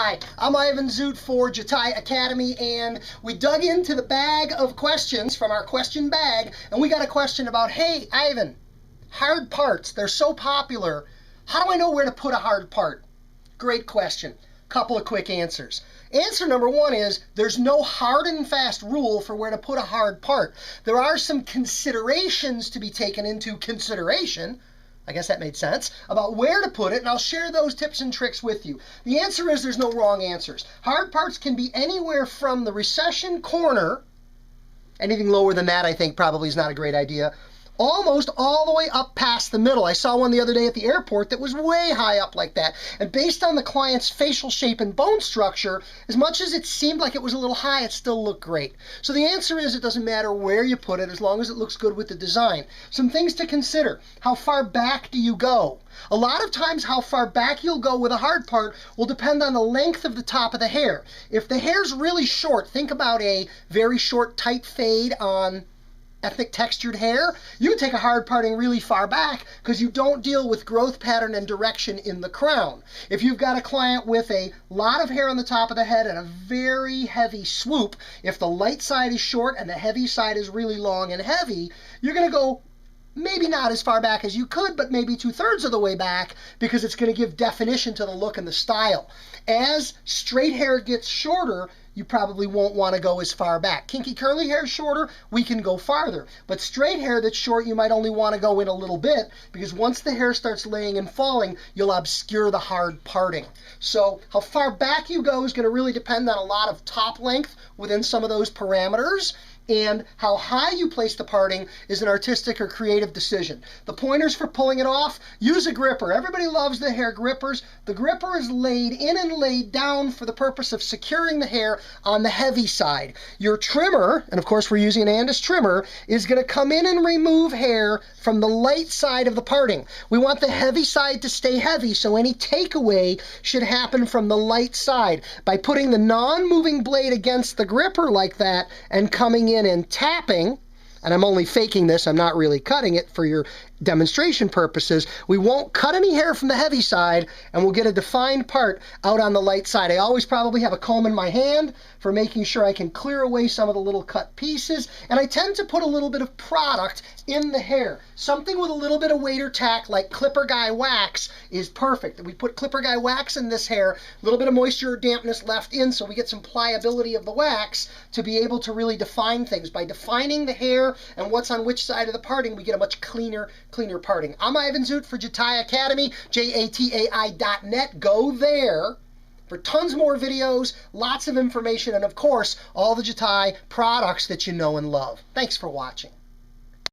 Hi, I'm Ivan Zoot for Jatai Academy, and we dug into the bag of questions from our question bag, and we got a question about, hey, Ivan, hard parts, they're so popular. How do I know where to put a hard part? Great question. Couple of quick answers. Answer number one is there's no hard and fast rule for where to put a hard part. There are some considerations to be taken into consideration, I guess that made sense, about where to put it, and I'll share those tips and tricks with you. The answer is there's no wrong answers. Hard parts can be anywhere from the recession corner, anything lower than that I think probably is not a great idea, almost all the way up past the middle. I saw one the other day at the airport that was way high up like that. And based on the client's facial shape and bone structure, as much as it seemed like it was a little high, it still looked great. So the answer is it doesn't matter where you put it as long as it looks good with the design. Some things to consider. How far back do you go? A lot of times how far back you'll go with a hard part will depend on the length of the top of the hair. If the hair's really short, think about a very short tight fade on ethnic textured hair, you take a hard parting really far back because you don't deal with growth pattern and direction in the crown. If you've got a client with a lot of hair on the top of the head and a very heavy swoop, if the light side is short and the heavy side is really long and heavy, you're going to go maybe not as far back as you could, but maybe 2/3 of the way back because it's going to give definition to the look and the style. As straight hair gets shorter, you probably won't want to go as far back. Kinky curly hair is shorter, we can go farther. But straight hair that's short, you might only want to go in a little bit because once the hair starts laying and falling, you'll obscure the hard parting. So how far back you go is going to really depend on a lot of top length within some of those parameters. And how high you place the parting is an artistic or creative decision. The pointers for pulling it off, use a gripper. Everybody loves the hair grippers. The gripper is laid in and laid down for the purpose of securing the hair on the heavy side. Your trimmer, and of course we're using an Andis trimmer, is going to come in and remove hair from the light side of the parting. We want the heavy side to stay heavy, so any takeaway should happen from the light side. By putting the non-moving blade against the gripper like that and coming in and tapping, and I'm only faking this, I'm not really cutting it for your demonstration purposes, we won't cut any hair from the heavy side and we'll get a defined part out on the light side. I always probably have a comb in my hand for making sure I can clear away some of the little cut pieces, and I tend to put a little bit of product in the hair. Something with a little bit of weight or tack like Clipper Guy wax is perfect. We put Clipper Guy wax in this hair, a little bit of moisture or dampness left in so we get some pliability of the wax to be able to really define things. By defining the hair and what's on which side of the parting, we get a much cleaner parting. I'm Ivan Zoot for Jatai Academy, jatai.net. Go there for tons more videos, lots of information, and of course, all the Jatai products that you know and love. Thanks for watching.